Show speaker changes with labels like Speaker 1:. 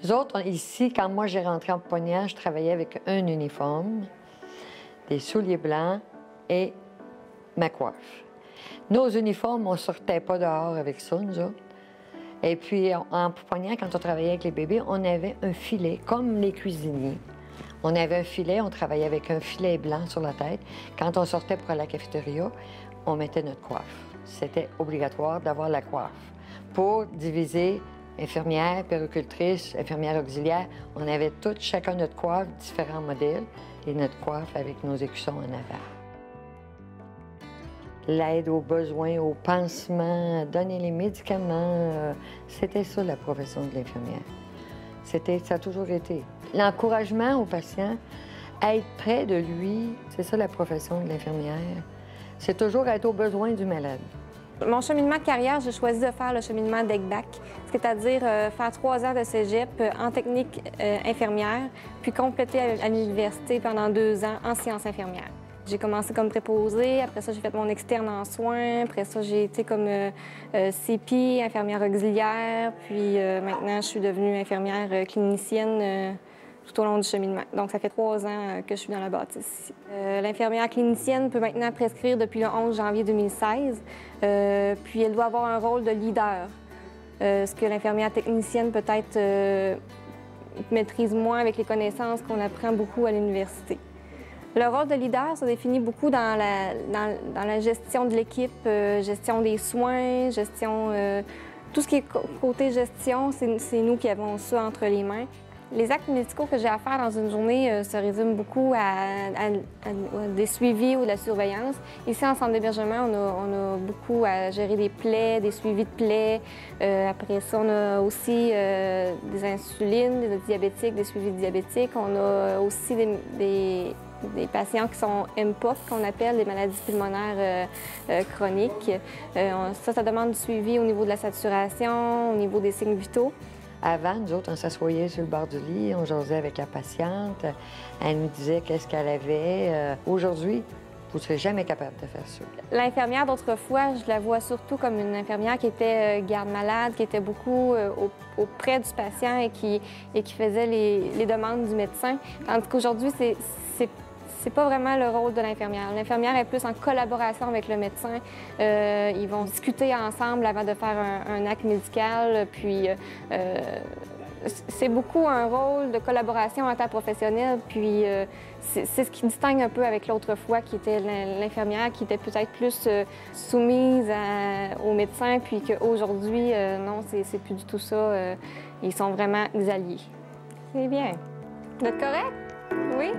Speaker 1: Nous autres, ici, quand moi j'ai rentré en pouponnière, je travaillais avec un uniforme, des souliers blancs et ma coiffe. Nos uniformes, on ne sortait pas dehors avec ça, nous autres. Et puis, en pouponnière, quand on travaillait avec les bébés, on avait un filet, comme les cuisiniers. On avait un filet, on travaillait avec un filet blanc sur la tête. Quand on sortait pour aller à la cafétéria, on mettait notre coiffe. C'était obligatoire d'avoir la coiffe. Pour diviser infirmière, puéricultrice, infirmière auxiliaire, on avait toutes, chacun notre coiffe, différents modèles, et notre coiffe avec nos écussons en avant. L'aide aux besoins, aux pansements, donner les médicaments, c'était ça la profession de l'infirmière. Ça a toujours été. L'encouragement au patient, être près de lui, c'est ça la profession de l'infirmière. C'est toujours être aux besoins du malade.
Speaker 2: Mon cheminement de carrière, j'ai choisi de faire le cheminement d'ECBAC, c'est-à-dire faire 3 ans de cégep en technique infirmière, puis compléter à l'université pendant 2 ans en sciences infirmières. J'ai commencé comme préposée, après ça, j'ai fait mon externe en soins, après ça, j'ai été comme CP, infirmière auxiliaire, puis maintenant, je suis devenue infirmière clinicienne tout au long du cheminement. Donc, ça fait 3 ans que je suis dans la bâtisse ici. L'infirmière clinicienne peut maintenant prescrire depuis le 11 janvier 2016, puis elle doit avoir un rôle de leader, ce que l'infirmière technicienne peut-être maîtrise moins avec les connaissances qu'on apprend beaucoup à l'université. Le rôle de leader se définit beaucoup dans la gestion de l'équipe, gestion des soins, gestion... tout ce qui est côté gestion, c'est nous qui avons ça entre les mains. Les actes médicaux que j'ai à faire dans une journée se résument beaucoup à des suivis ou de la surveillance. Ici, en centre d'hébergement, on a beaucoup à gérer des plaies, des suivis de plaies. Après ça, on a aussi des insulines, des diabétiques, des suivis diabétiques. On a aussi des patients qui sont MPOC, qu'on appelle des maladies pulmonaires chroniques. Ça demande du suivi au niveau de la saturation, au niveau des signes vitaux.
Speaker 1: Avant, nous autres, on s'assoyait sur le bord du lit, on jasait avec la patiente, elle nous disait qu'est-ce qu'elle avait. Aujourd'hui, vous ne serez jamais capable de faire ça.
Speaker 2: L'infirmière d'autrefois, je la vois surtout comme une infirmière qui était garde-malade, qui était beaucoup auprès du patient et qui faisait les demandes du médecin. Tandis qu'aujourd'hui, c'est pas vraiment le rôle de l'infirmière. L'infirmière est plus en collaboration avec le médecin. Ils vont discuter ensemble avant de faire un acte médical. Puis c'est beaucoup un rôle de collaboration interprofessionnelle. Puis c'est ce qui distingue un peu avec l'autre fois, qui était l'infirmière, qui était peut-être plus soumise au médecin, puis qu'aujourd'hui, non, c'est plus du tout ça. Ils sont vraiment des alliés. C'est bien. Vous êtes correct? Oui?